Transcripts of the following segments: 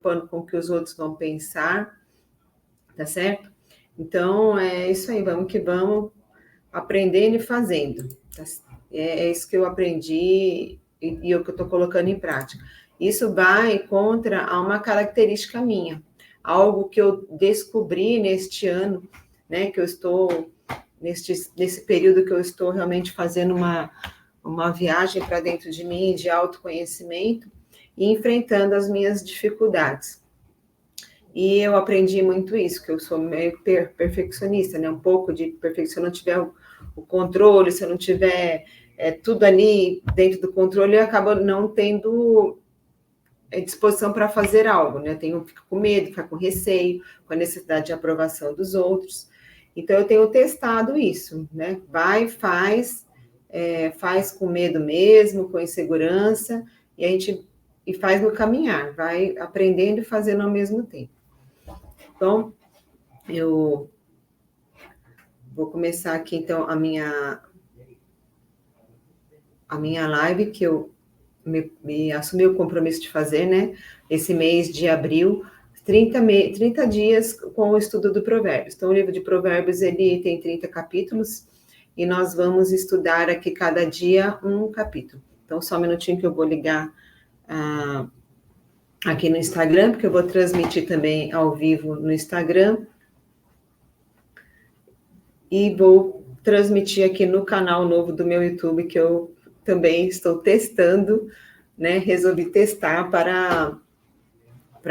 com o que os outros vão pensar, tá certo? Então, é isso aí, vamos que vamos, aprendendo e fazendo. Tá? É isso que eu aprendi e o que eu estou colocando em prática. Isso vai contra uma característica minha, algo que eu descobri neste ano, né, que eu estou, nesse período que eu estou realmente fazendo uma viagem para dentro de mim, de autoconhecimento, e enfrentando as minhas dificuldades. E eu aprendi muito isso, que eu sou meio perfeccionista, né? Um pouco de perfecção, se eu não tiver o controle, se eu não tiver tudo ali dentro do controle, eu acabo não tendo disposição para fazer algo, né? Fico com medo, fico com receio, com a necessidade de aprovação dos outros. Então, eu tenho testado isso, né? Vai, faz com medo mesmo, com insegurança, e faz no caminhar, vai aprendendo e fazendo ao mesmo tempo. Então, eu vou começar aqui, então, a minha live, que eu me assumi o compromisso de fazer, né? Esse mês de abril, 30 dias com o estudo do Provérbios. Então, o livro de Provérbios, ele tem 30 capítulos, e nós vamos estudar aqui cada dia um capítulo. Então, só um minutinho que eu vou ligar aqui no Instagram, porque eu vou transmitir também ao vivo no Instagram, e vou transmitir aqui no canal novo do meu YouTube, que eu também estou testando, né? Resolvi testar para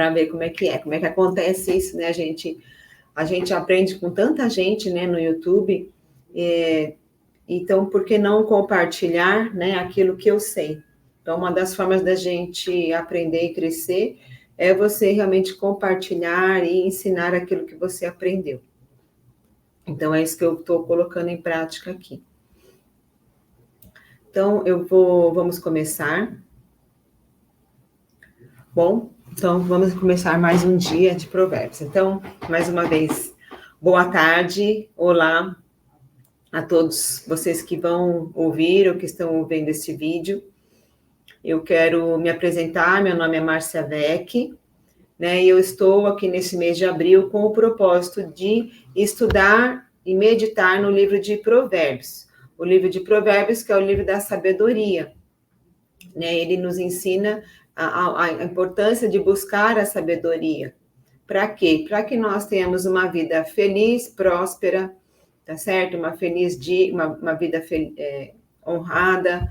ver como é que acontece isso, né? A gente aprende com tanta gente, né, no YouTube, então, por que não compartilhar, né, aquilo que eu sei? Então, uma das formas da gente aprender e crescer é você realmente compartilhar e ensinar aquilo que você aprendeu. Então, é isso que eu estou colocando em prática aqui. Então, vamos começar. Bom, então vamos começar mais um dia de Provérbios. Então, mais uma vez, boa tarde, olá a todos vocês que vão ouvir ou que estão vendo esse vídeo. Eu quero me apresentar, meu nome é Márcia Weck, né, e eu estou aqui nesse mês de abril com o propósito de estudar e meditar no livro de Provérbios. O livro de Provérbios, que é o livro da sabedoria, né? Ele nos ensina a importância de buscar a sabedoria. Para quê? Para que nós tenhamos uma vida feliz, próspera, tá certo? Uma vida honrada.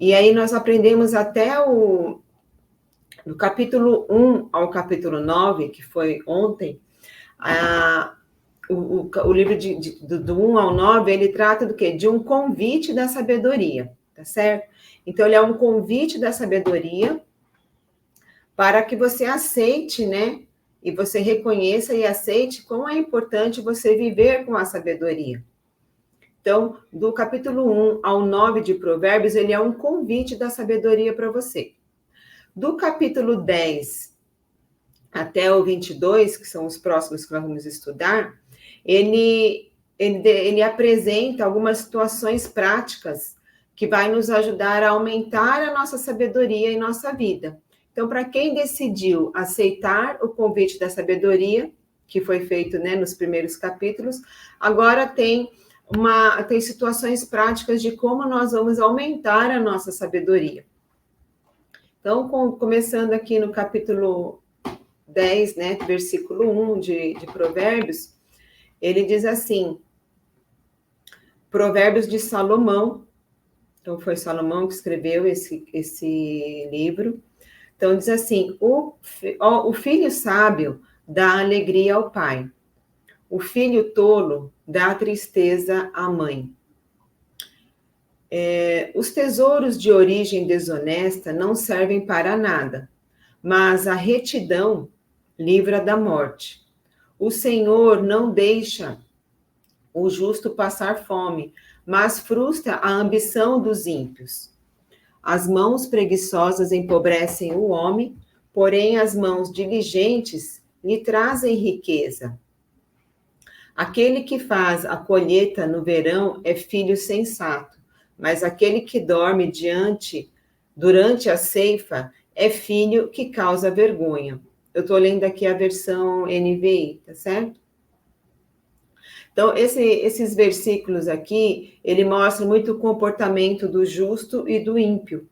E aí nós aprendemos até do capítulo 1 ao capítulo 9, que foi ontem, o livro do 1 ao 9, ele trata do quê? De um convite da sabedoria, tá certo? Então, ele é um convite da sabedoria para que você aceite, né? E você reconheça e aceite como é importante você viver com a sabedoria. Então, do capítulo 1 ao 9 de Provérbios, ele é um convite da sabedoria para você. Do capítulo 10 até o 22, que são os próximos que nós vamos estudar, ele apresenta algumas situações práticas que vai nos ajudar a aumentar a nossa sabedoria em nossa vida. Então, para quem decidiu aceitar o convite da sabedoria, que foi feito, né, nos primeiros capítulos, agora tem situações práticas de como nós vamos aumentar a nossa sabedoria. Então, começando aqui no capítulo 10, né, versículo 1 de Provérbios, ele diz assim, Provérbios de Salomão, então foi Salomão que escreveu esse livro. Então diz assim, o filho sábio dá alegria ao pai, o filho tolo dá tristeza à mãe. Os tesouros de origem desonesta não servem para nada, mas a retidão livra da morte. O Senhor não deixa o justo passar fome, mas frustra a ambição dos ímpios. As mãos preguiçosas empobrecem o homem, porém as mãos diligentes lhe trazem riqueza. Aquele que faz a colheita no verão é filho sensato, mas aquele que dorme durante a ceifa é filho que causa vergonha. Eu estou lendo aqui a versão NVI, tá certo? Então, esses versículos aqui, ele mostra muito o comportamento do justo e do ímpio.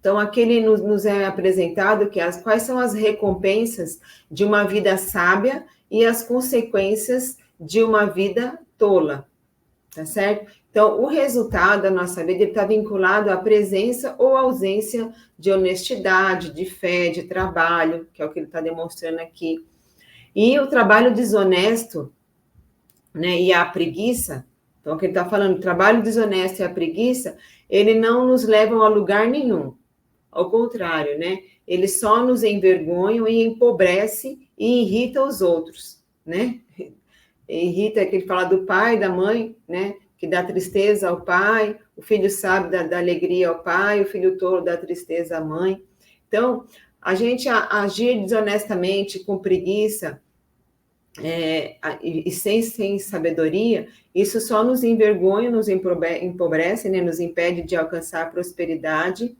Então, aqui ele nos é apresentado que quais são as recompensas de uma vida sábia e as consequências de uma vida tola, tá certo? Então, o resultado da nossa vida está vinculado à presença ou ausência de honestidade, de fé, de trabalho, que é o que ele está demonstrando aqui. E o trabalho desonesto, né, e a preguiça, então o que ele está falando, o trabalho desonesto e a preguiça, ele não nos levam a lugar nenhum. Ao contrário, né? Eles só nos envergonham e empobrece e irrita os outros, né? Irrita, que ele fala do pai, da mãe, né? Que dá tristeza ao pai, o filho sabe da alegria ao pai, o filho tolo dá tristeza à mãe. Então, a gente agir desonestamente, com preguiça, e sem sabedoria, isso só nos envergonha, nos empobrece, né? Nos impede de alcançar prosperidade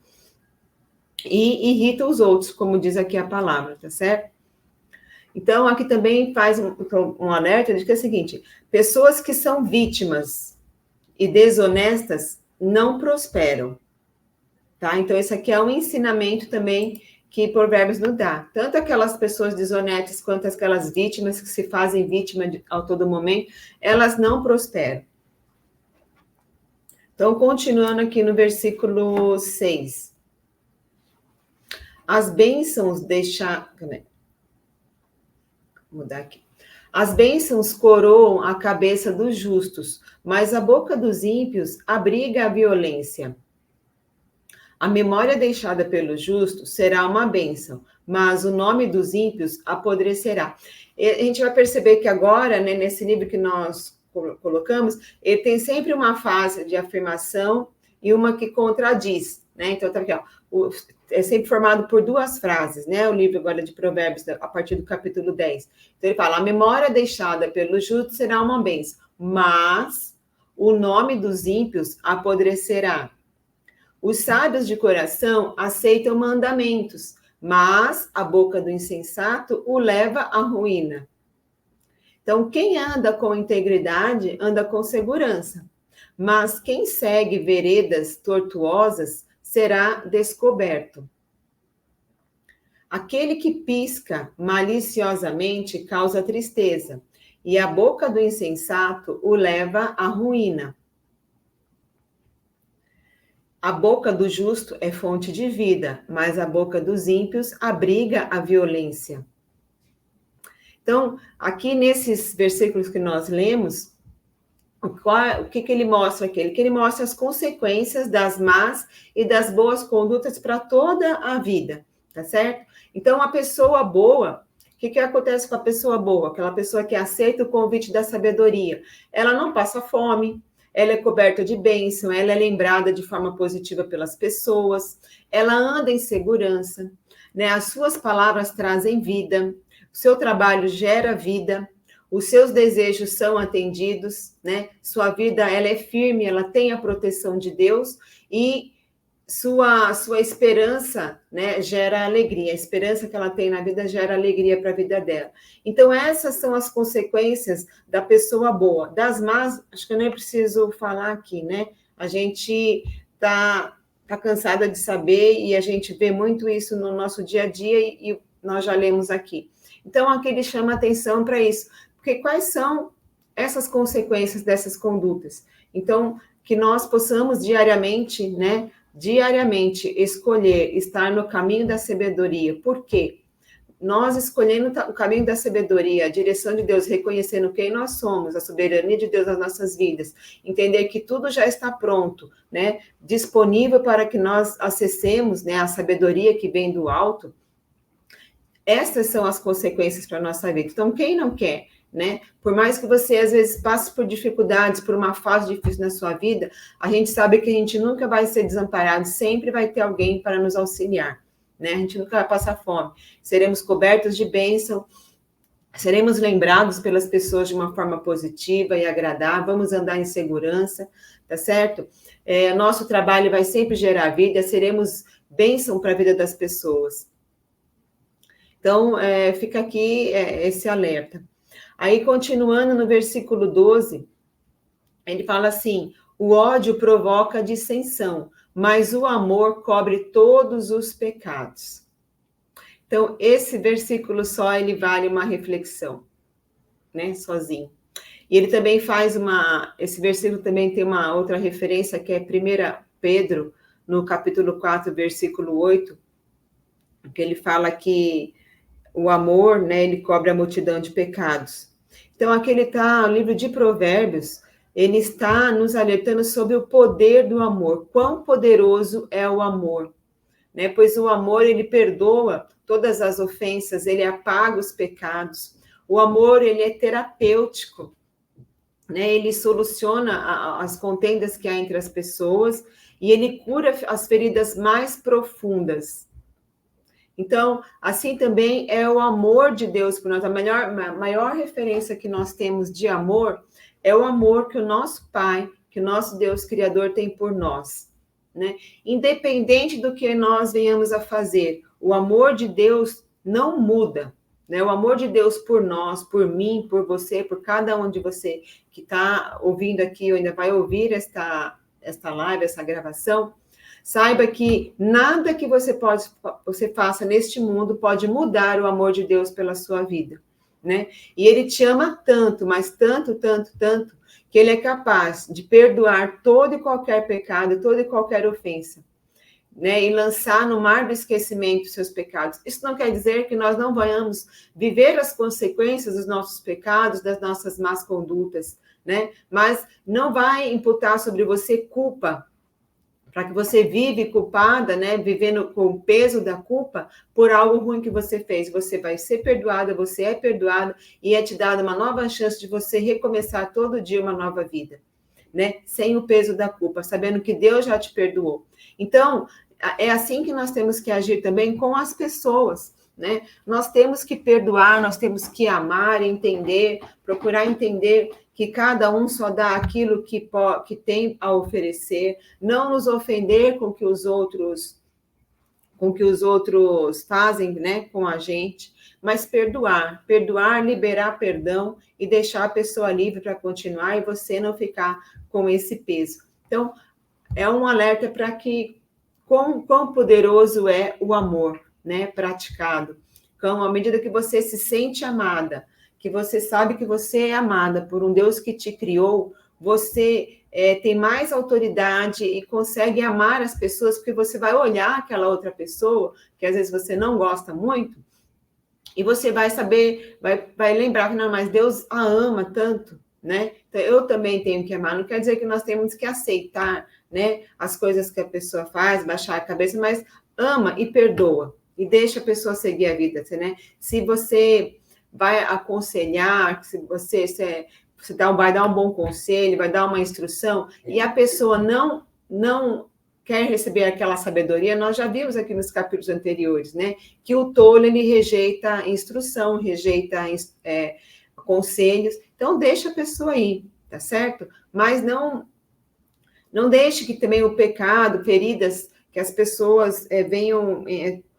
e irrita os outros, como diz aqui a palavra, tá certo? Então, aqui também faz um alerta de que é o seguinte: pessoas que são vítimas e desonestas não prosperam, tá? Então, isso aqui é um ensinamento também que Provérbios nos dá. Tanto aquelas pessoas desonestas quanto aquelas vítimas que se fazem vítima a todo momento, elas não prosperam. Então, continuando aqui no versículo 6. As bênçãos deixar. Vou mudar aqui. As bênçãos coroam a cabeça dos justos, mas a boca dos ímpios abriga a violência. A memória deixada pelo justo será uma bênção, mas o nome dos ímpios apodrecerá. E a gente vai perceber que agora, né, nesse livro que nós colocamos, ele tem sempre uma fase de afirmação e uma que contradiz, né? Então, tá aqui, ó, é sempre formado por duas frases, né? O livro agora de Provérbios, a partir do capítulo 10. Então, ele fala: a memória deixada pelo justo será uma bênção, mas o nome dos ímpios apodrecerá. Os sábios de coração aceitam mandamentos, mas a boca do insensato o leva à ruína. Então, quem anda com integridade anda com segurança, mas quem segue veredas tortuosas será descoberto. Aquele que pisca maliciosamente causa tristeza, e a boca do insensato o leva à ruína. A boca do justo é fonte de vida, mas a boca dos ímpios abriga a violência. Então, aqui nesses versículos que nós lemos, o que ele mostra aqui? Ele mostra as consequências das más e das boas condutas para toda a vida, tá certo? Então, a pessoa boa, o que acontece com a pessoa boa? Aquela pessoa que aceita o convite da sabedoria. Ela não passa fome, ela é coberta de bênção, ela é lembrada de forma positiva pelas pessoas, ela anda em segurança, né? As suas palavras trazem vida, o seu trabalho gera vida, os seus desejos são atendidos, né? Sua vida, ela é firme, ela tem a proteção de Deus e sua esperança, né, gera alegria. A esperança que ela tem na vida gera alegria para a vida dela. Então, essas são as consequências da pessoa boa. Das más, acho que eu nem preciso falar aqui, né? A gente tá cansada de saber e a gente vê muito isso no nosso dia a dia e nós já lemos aqui. Então, aqui ele chama atenção para isso. Porque quais são essas consequências dessas condutas? Então, que nós possamos diariamente, né? Diariamente escolher estar no caminho da sabedoria. Por quê? Nós escolhendo o caminho da sabedoria, a direção de Deus, reconhecendo quem nós somos, a soberania de Deus nas nossas vidas, entender que tudo já está pronto, né? Disponível para que nós acessemos, né, a sabedoria que vem do alto. Essas são as consequências para a nossa vida. Então, quem não quer, né? Por mais que você, às vezes, passe por dificuldades, por uma fase difícil na sua vida, a gente sabe que a gente nunca vai ser desamparado, sempre vai ter alguém para nos auxiliar, né? A gente nunca vai passar fome. Seremos cobertos de bênção, seremos lembrados pelas pessoas de uma forma positiva e agradável, vamos andar em segurança, tá certo? Nosso trabalho vai sempre gerar vida, seremos bênção para a vida das pessoas. Então, fica aqui esse alerta. Aí, continuando no versículo 12, ele fala assim: o ódio provoca dissensão, mas o amor cobre todos os pecados. Então, esse versículo só, ele vale uma reflexão, né, sozinho. E ele também esse versículo também tem uma outra referência, que é 1 Pedro, no capítulo 4, versículo 8, que ele fala que o amor, né, ele cobre a multidão de pecados. Então, aqui o livro de Provérbios, ele está nos alertando sobre o poder do amor. Quão poderoso é o amor, né? Pois o amor, ele perdoa todas as ofensas, ele apaga os pecados. O amor, ele é terapêutico, né? Ele soluciona as contendas que há entre as pessoas e ele cura as feridas mais profundas. Então, assim também é o amor de Deus por nós. A maior referência que nós temos de amor é o amor que o nosso Pai, que o nosso Deus Criador tem por nós, né? Independente do que nós venhamos a fazer, o amor de Deus não muda, né? O amor de Deus por nós, por mim, por você, por cada um de você que está ouvindo aqui ou ainda vai ouvir esta live, essa gravação. Saiba que nada que você faça neste mundo pode mudar o amor de Deus pela sua vida, né? E ele te ama tanto, mas tanto, tanto, tanto, que ele é capaz de perdoar todo e qualquer pecado, toda e qualquer ofensa, né? E lançar no mar do esquecimento os seus pecados. Isso não quer dizer que nós não venhamos viver as consequências dos nossos pecados, das nossas más condutas, né? Mas não vai imputar sobre você culpa, para que você vive culpada, né, vivendo com o peso da culpa por algo ruim que você fez. Você vai ser perdoada, você é perdoado e é te dada uma nova chance de você recomeçar todo dia uma nova vida, né, sem o peso da culpa, sabendo que Deus já te perdoou. Então, é assim que nós temos que agir também com as pessoas, né? Nós temos que perdoar, nós temos que amar, entender, procurar entender que cada um só dá aquilo que tem a oferecer, não nos ofender com o que os outros fazem, né, com a gente, mas perdoar, liberar perdão e deixar a pessoa livre para continuar e você não ficar com esse peso. Então, é um alerta para que quão poderoso é o amor, né, praticado. Então, à medida que você se sente amada, que você sabe que você é amada por um Deus que te criou, você tem mais autoridade e consegue amar as pessoas, porque você vai olhar aquela outra pessoa, que às vezes você não gosta muito, e você vai saber, vai lembrar que não, mas Deus a ama tanto, né? Então, eu também tenho que amar. Não quer dizer que nós temos que aceitar, né, as coisas que a pessoa faz, baixar a cabeça, mas ama e perdoa. E deixa a pessoa seguir a vida, né? Se você vai aconselhar, se você vai dar um bom conselho, vai dar uma instrução, e a pessoa não quer receber aquela sabedoria, nós já vimos aqui nos capítulos anteriores, né? Que o tolo, ele rejeita instrução, rejeita conselhos, então deixa a pessoa ir, tá certo? Mas não deixe que também o pecado, feridas, que as pessoas venham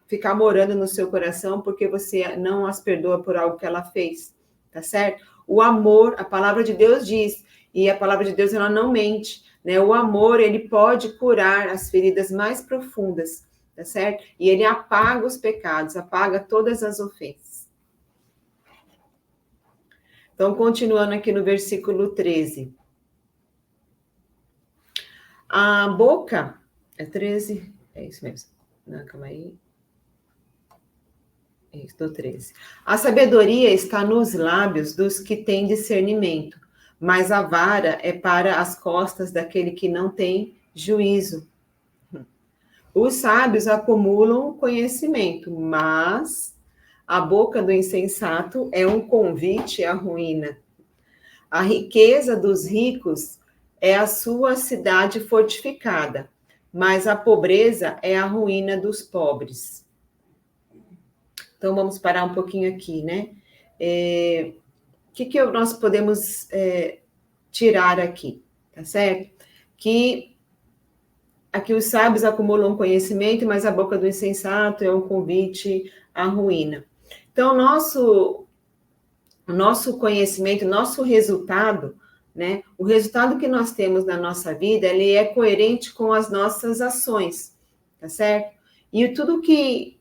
ficar morando no seu coração porque você não as perdoa por algo que ela fez, tá certo? O amor, a palavra de Deus diz, e a palavra de Deus, ela não mente, né? O amor, ele pode curar as feridas mais profundas, tá certo? E ele apaga os pecados, apaga todas as ofensas. Então, continuando aqui no versículo 13. A boca, 13, é isso mesmo. Não, calma aí. Estou 13. A sabedoria está nos lábios dos que têm discernimento, mas a vara é para as costas daquele que não tem juízo. Os sábios acumulam conhecimento, mas a boca do insensato é um convite à ruína. A riqueza dos ricos é a sua cidade fortificada, mas a pobreza é a ruína dos pobres. Então, vamos parar um pouquinho aqui, né? O que nós podemos tirar aqui, tá certo? Que aqui os sábios acumulam conhecimento, mas a boca do insensato é um convite à ruína. Então, o nosso conhecimento, o nosso resultado, né? O resultado que nós temos na nossa vida, ele é coerente com as nossas ações, tá certo? E tudo o que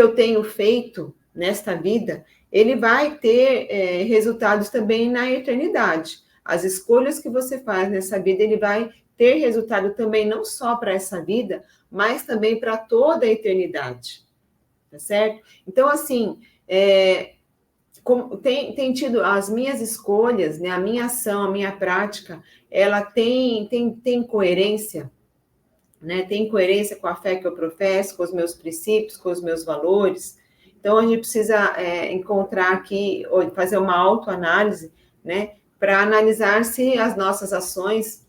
eu tenho feito nesta vida, ele vai ter resultados também na eternidade. As escolhas que você faz nessa vida, ele vai ter resultado também não só para essa vida, mas também para toda a eternidade, tá certo? Então, assim, tem tido as minhas escolhas, né, a minha ação, a minha prática, ela tem coerência, né? Tem coerência com a fé que eu professo, com os meus princípios, com os meus valores. Então, a gente precisa encontrar aqui, fazer uma autoanálise, né, para analisar se as nossas ações,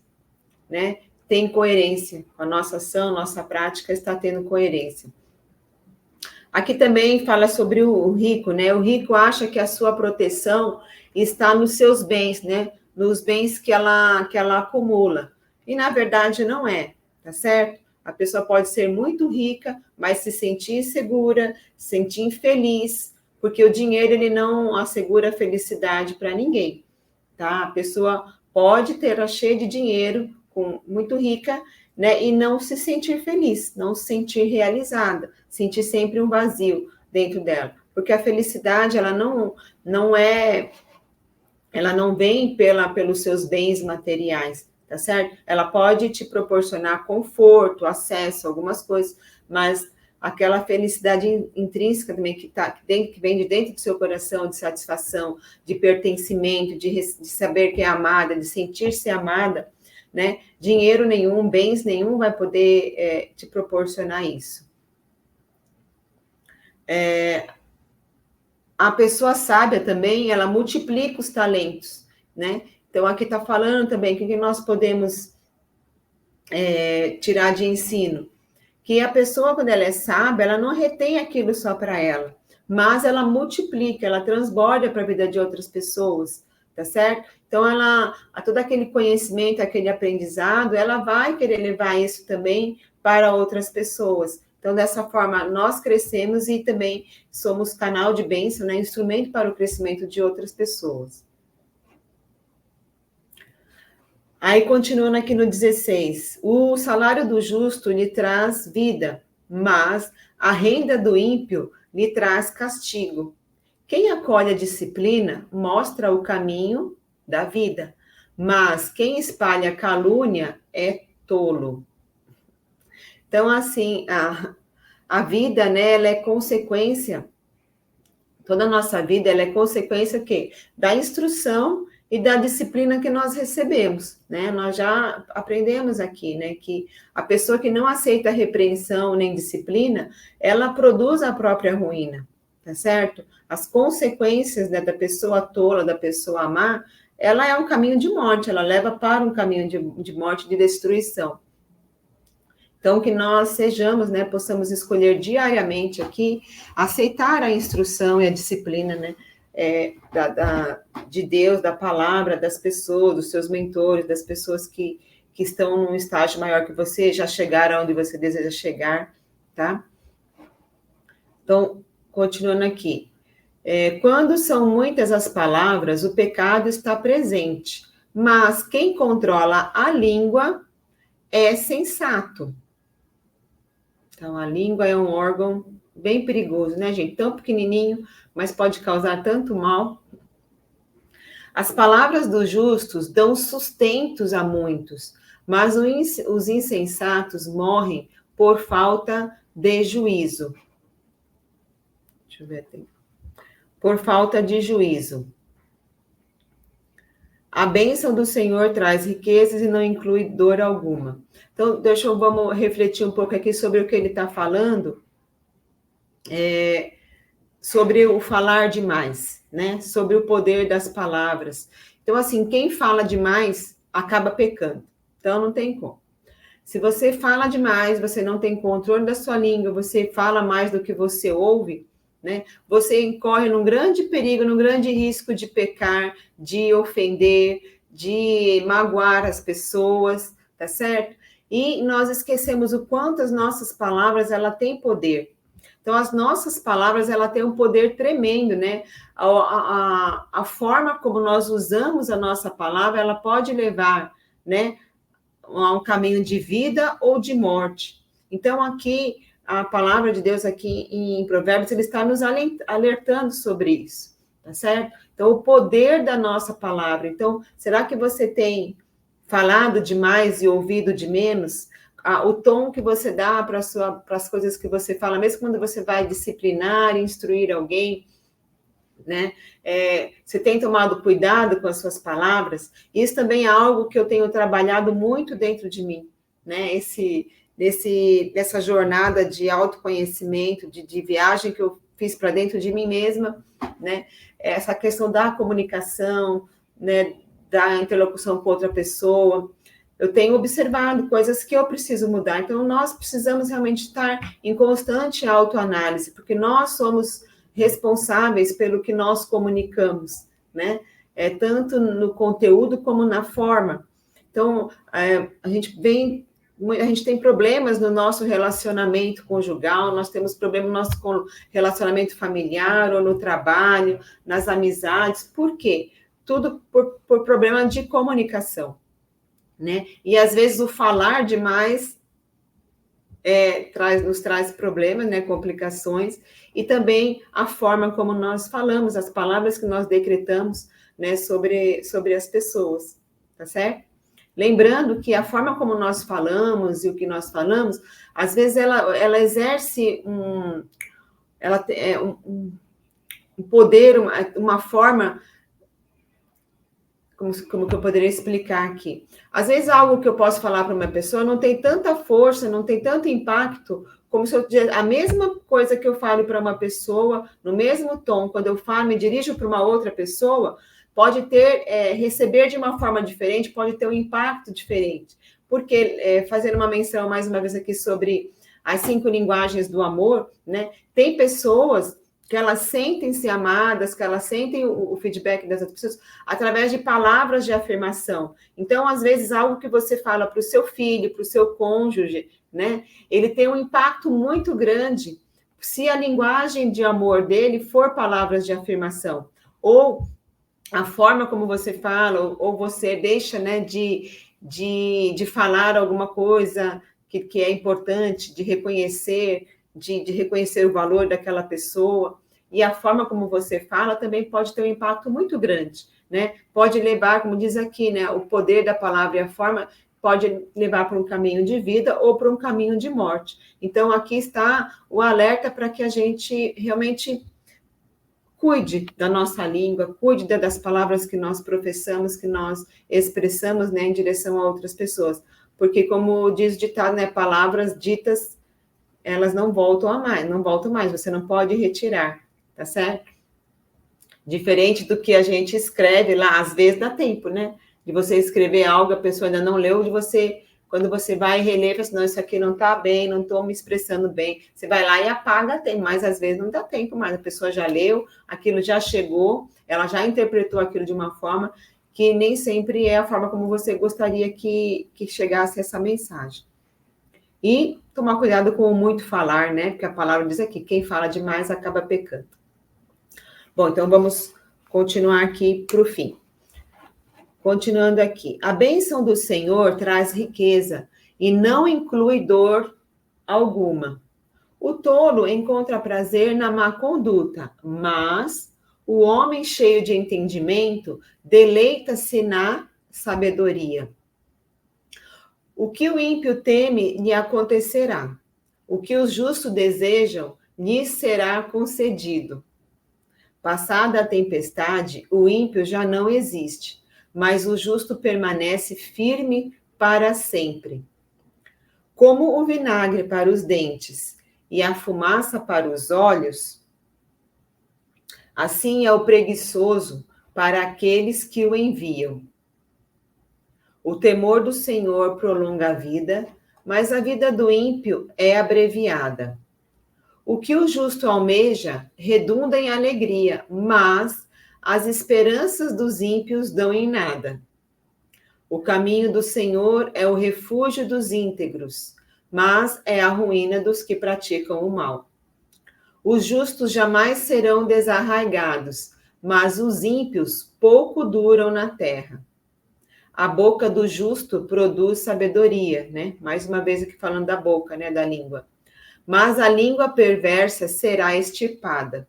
né, têm coerência com a nossa ação, nossa prática está tendo coerência. Aqui também fala sobre o rico, né? O rico acha que a sua proteção está nos seus bens, né? Nos bens que ela acumula. E na verdade não é, tá certo? A pessoa pode ser muito rica, mas se sentir insegura, se sentir infeliz, porque o dinheiro ele não assegura felicidade para ninguém, tá? A pessoa pode ter cheia de dinheiro, muito rica, né, e não se sentir feliz, não se sentir realizada, sentir sempre um vazio dentro dela, porque a felicidade ela não vem pelos seus bens materiais, tá certo? Ela pode te proporcionar conforto, acesso a algumas coisas, mas aquela felicidade intrínseca também que vem de dentro do seu coração, de satisfação, de pertencimento, de saber que é amada, de sentir-se amada, né? Dinheiro nenhum, bens nenhum vai poder te proporcionar isso. A pessoa sábia também, ela multiplica os talentos, né? Então, aqui está falando também o que nós podemos tirar de ensino. Que a pessoa, quando ela é sábia, ela não retém aquilo só para ela, mas ela multiplica, ela transborda para a vida de outras pessoas, tá certo? Então, todo aquele conhecimento, aquele aprendizado, ela vai querer levar isso também para outras pessoas. Então, dessa forma, nós crescemos e também somos canal de bênção, né? Instrumento para o crescimento de outras pessoas. Aí, continuando aqui no 16, o salário do justo lhe traz vida, mas a renda do ímpio lhe traz castigo. Quem acolhe a disciplina mostra o caminho da vida, mas quem espalha calúnia é tolo. Então, assim, a vida, né, ela é consequência, toda a nossa vida, ela é consequência quê? Da instrução e da disciplina que nós recebemos, né? Nós já aprendemos aqui, né, que a pessoa que não aceita repreensão nem disciplina, ela produz a própria ruína, tá certo? As consequências, né, da pessoa tola, da pessoa má, ela é um caminho de morte, ela leva para um caminho de morte, de destruição. Então, que nós sejamos, né, possamos escolher diariamente aqui, aceitar a instrução e a disciplina, né, de Deus, da palavra, das pessoas, dos seus mentores, das pessoas que estão num estágio maior que você, já chegaram onde você deseja chegar, tá? Então, continuando aqui. Quando são muitas as palavras, o pecado está presente, mas quem controla a língua é sensato. Então, a língua é um órgão bem perigoso, né, gente? Tão pequenininho, mas pode causar tanto mal. As palavras dos justos dão sustentos a muitos, mas os insensatos morrem por falta de juízo. Deixa eu ver aqui. Por falta de juízo. A bênção do Senhor traz riquezas e não inclui dor alguma. Então, vamos refletir um pouco aqui sobre o que ele está falando, sobre o falar demais, né? Sobre o poder das palavras. Então, assim, quem fala demais acaba pecando. Então, não tem como. Se você fala demais, você não tem controle da sua língua, você fala mais do que você ouve, né? Você incorre num grande perigo, num grande risco de pecar, de ofender, de magoar as pessoas, tá certo? E nós esquecemos o quanto as nossas palavras, ela têm poder. Então, as nossas palavras, ela tem um poder tremendo, né? A forma como nós usamos a nossa palavra, ela pode levar, né, a um caminho de vida ou de morte. Então, aqui, a palavra de Deus aqui em Provérbios, ele está nos alertando sobre isso, tá certo? Então, o poder da nossa palavra. Então, será que você tem falado demais e ouvido de menos? O tom que você dá para as coisas que você fala, mesmo quando você vai disciplinar, instruir alguém, né? Você tem tomado cuidado com as suas palavras? Isso também é algo que eu tenho trabalhado muito dentro de mim, né? Dessa jornada de autoconhecimento, de viagem que eu fiz para dentro de mim mesma, né? Essa questão da comunicação, né? Da interlocução com outra pessoa. Eu tenho observado coisas que eu preciso mudar. Então, nós precisamos realmente estar em constante autoanálise, porque nós somos responsáveis pelo que nós comunicamos, né? Tanto no conteúdo como na forma. Então, a gente tem problemas no nosso relacionamento conjugal, nós temos problemas no nosso relacionamento familiar ou no trabalho, nas amizades. Por quê? Tudo por problema de comunicação, né? E às vezes o falar demais nos traz problemas, né, complicações, e também a forma como nós falamos, as palavras que nós decretamos, né, sobre as pessoas, tá certo? Lembrando que a forma como nós falamos e o que nós falamos, às vezes ela exerce um poder, uma forma. Como que eu poderia explicar aqui? Às vezes, algo que eu posso falar para uma pessoa não tem tanta força, não tem tanto impacto, como se a mesma coisa que eu falo para uma pessoa, no mesmo tom, quando eu falo, me dirijo para uma outra pessoa, pode receber de uma forma diferente, pode ter um impacto diferente. Porque, fazendo uma menção mais uma vez aqui sobre as 5 linguagens do amor, né? Tem pessoas que elas sentem-se amadas, que elas sentem o feedback das outras pessoas através de palavras de afirmação. Então, às vezes, algo que você fala para o seu filho, para o seu cônjuge, né? Ele tem um impacto muito grande se a linguagem de amor dele for palavras de afirmação. Ou a forma como você fala, ou você deixa, né, de falar alguma coisa que é importante, de reconhecer o valor daquela pessoa, e a forma como você fala também pode ter um impacto muito grande, né? Pode levar, como diz aqui, né, o poder da palavra e a forma pode levar para um caminho de vida ou para um caminho de morte. Então, aqui está o alerta para que a gente realmente cuide da nossa língua, cuide das palavras que nós professamos, que nós expressamos, né, em direção a outras pessoas. Porque, como diz o ditado, né, palavras ditas, elas não voltam mais, você não pode retirar, tá certo? Diferente do que a gente escreve lá, às vezes dá tempo, né? De você escrever algo, a pessoa ainda não leu, quando você vai reler, fala assim, não, isso aqui não está bem, não estou me expressando bem. Você vai lá e apaga, mas às vezes não dá tempo mais. A pessoa já leu, aquilo já chegou, ela já interpretou aquilo de uma forma que nem sempre é a forma como você gostaria que chegasse essa mensagem. E tomar cuidado com o muito falar, né? Porque a palavra diz aqui, quem fala demais acaba pecando. Bom, então vamos continuar aqui para o fim. Continuando aqui. A bênção do Senhor traz riqueza e não inclui dor alguma. O tolo encontra prazer na má conduta, mas o homem cheio de entendimento deleita-se na sabedoria. O que o ímpio teme lhe acontecerá. O que os justos desejam lhes será concedido. Passada a tempestade, o ímpio já não existe, mas o justo permanece firme para sempre. Como o vinagre para os dentes e a fumaça para os olhos, assim é o preguiçoso para aqueles que o enviam. O temor do Senhor prolonga a vida, mas a vida do ímpio é abreviada. O que o justo almeja redunda em alegria, mas as esperanças dos ímpios dão em nada. O caminho do Senhor é o refúgio dos íntegros, mas é a ruína dos que praticam o mal. Os justos jamais serão desarraigados, mas os ímpios pouco duram na terra. A boca do justo produz sabedoria, né? Mais uma vez aqui falando da boca, né? Da língua. Mas a língua perversa será extirpada.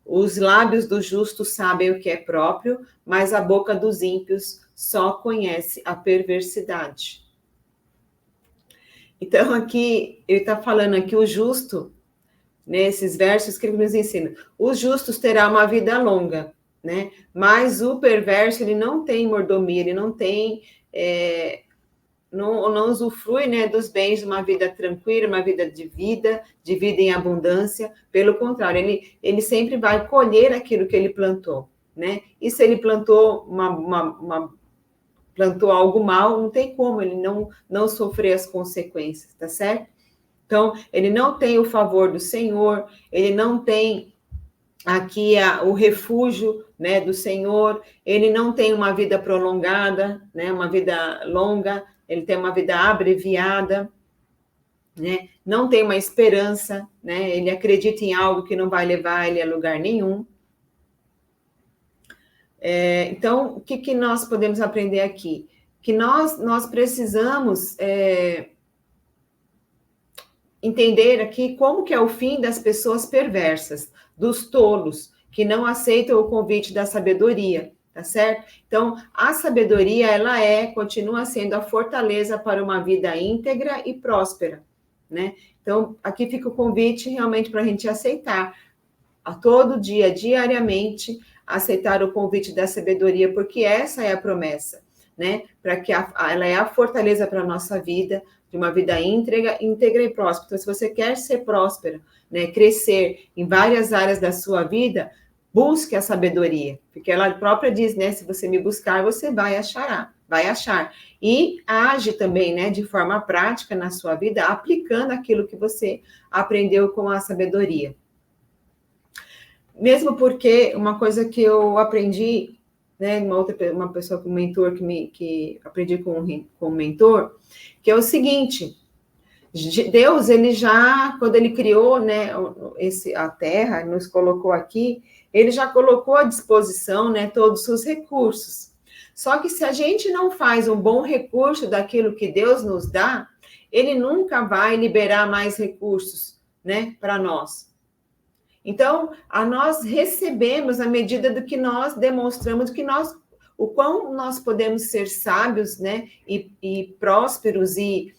Os lábios do justo sabem o que é próprio, mas a boca dos ímpios só conhece a perversidade. Então, aqui, ele está falando aqui, o justo, nesses versos que ele nos ensina, os justos terão uma vida longa, né? Mas o perverso, ele não tem mordomia, ele não tem, não usufrui, né, dos bens de uma vida tranquila, uma vida em abundância. Pelo contrário, ele sempre vai colher aquilo que ele plantou, né? E se ele plantou plantou algo mal, não tem como ele não sofrer as consequências, tá certo? Então, ele não tem o favor do Senhor, ele não tem aqui o refúgio, né, do Senhor, ele não tem uma vida prolongada, né, uma vida longa, ele tem uma vida abreviada, né, não tem uma esperança, né, ele acredita em algo que não vai levar ele a lugar nenhum. Então, o que nós podemos aprender aqui? Que nós precisamos entender aqui como que é o fim das pessoas perversas, dos tolos, que não aceitam o convite da sabedoria, tá certo? Então, a sabedoria, ela continua sendo a fortaleza para uma vida íntegra e próspera, né? Então, aqui fica o convite realmente para a gente aceitar, a todo dia, diariamente, aceitar o convite da sabedoria, porque essa é a promessa, né? Para que ela é a fortaleza para a nossa vida, de uma vida íntegra e próspera. Então, se você quer ser próspera, né, crescer em várias áreas da sua vida, busque a sabedoria, porque ela própria diz, né, se você me buscar, você vai achar. E age também, né, de forma prática na sua vida, aplicando aquilo que você aprendeu com a sabedoria. Mesmo porque uma coisa que eu aprendi, né, uma pessoa, um mentor que aprendi com um mentor, que é o seguinte: Deus, ele já, quando ele criou, né, a Terra, nos colocou aqui, ele já colocou à disposição, né, todos os recursos. Só que se a gente não faz um bom recurso daquilo que Deus nos dá, ele nunca vai liberar mais recursos, né, para nós. Então, nós recebemos à medida do que nós demonstramos, o quão nós podemos ser sábios, né, e prósperos em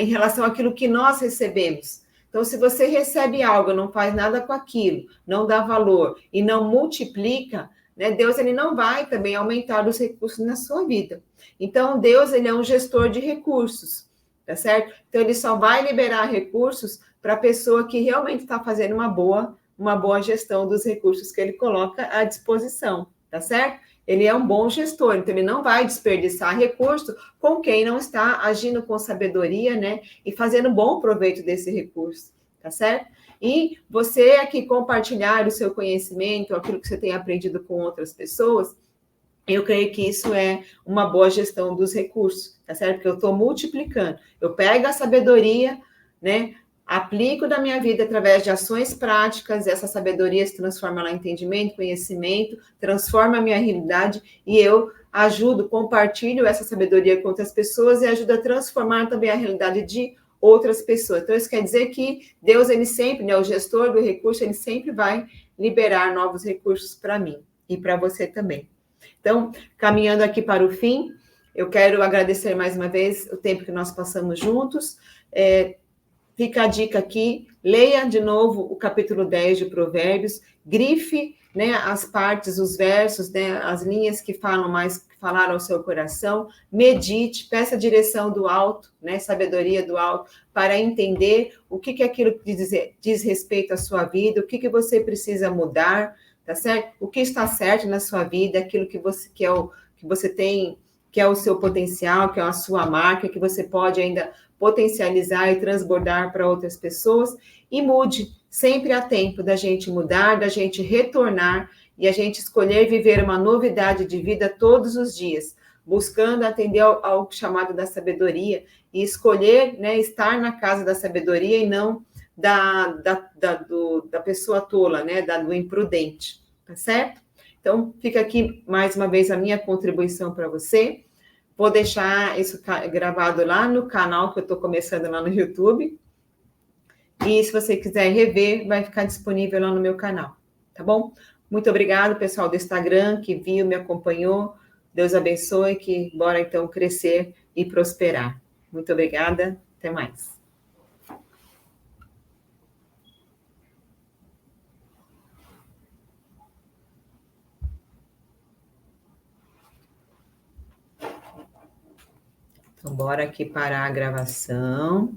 relação àquilo que nós recebemos. Então, se você recebe algo, não faz nada com aquilo, não dá valor e não multiplica, né, Deus, ele não vai também aumentar os recursos na sua vida. Então, Deus, ele é um gestor de recursos, tá certo? Então, ele só vai liberar recursos para a pessoa que realmente está fazendo uma boa gestão dos recursos que ele coloca à disposição, tá certo? Ele é um bom gestor, então ele não vai desperdiçar recurso com quem não está agindo com sabedoria, né? E fazendo bom proveito desse recurso, tá certo? E você aqui compartilhar o seu conhecimento, aquilo que você tem aprendido com outras pessoas, eu creio que isso é uma boa gestão dos recursos, tá certo? Porque eu estou multiplicando. Eu pego a sabedoria, né? Aplico na minha vida através de ações práticas, essa sabedoria se transforma lá em entendimento, conhecimento, transforma a minha realidade e eu compartilho essa sabedoria com outras pessoas e ajudo a transformar também a realidade de outras pessoas. Então, isso quer dizer que Deus, ele sempre, né, o gestor do recurso, ele sempre vai liberar novos recursos para mim e para você também. Então, caminhando aqui para o fim, eu quero agradecer mais uma vez o tempo que nós passamos juntos. Fica a dica aqui, leia de novo o capítulo 10 de Provérbios, grife, né, as partes, os versos, né, as linhas que falaram ao seu coração, medite, peça a direção do alto, né, sabedoria do alto, para entender o que é aquilo que diz respeito à sua vida, o que você precisa mudar, tá certo? O que está certo na sua vida, aquilo que você tem, que é o seu potencial, que é a sua marca, que você pode ainda potencializar e transbordar para outras pessoas, e mude, sempre há tempo da gente mudar, da gente retornar e a gente escolher viver uma novidade de vida todos os dias, buscando atender ao chamado da sabedoria e escolher, né, estar na casa da sabedoria e não da pessoa tola, né? Do imprudente, tá certo? Então, fica aqui mais uma vez a minha contribuição para você. Vou deixar isso gravado lá no canal que eu estou começando lá no YouTube. E se você quiser rever, vai ficar disponível lá no meu canal, tá bom? Muito obrigado, pessoal do Instagram, que viu, me acompanhou. Deus abençoe, que bora então crescer e prosperar. Muito obrigada, até mais. Então, bora aqui parar a gravação.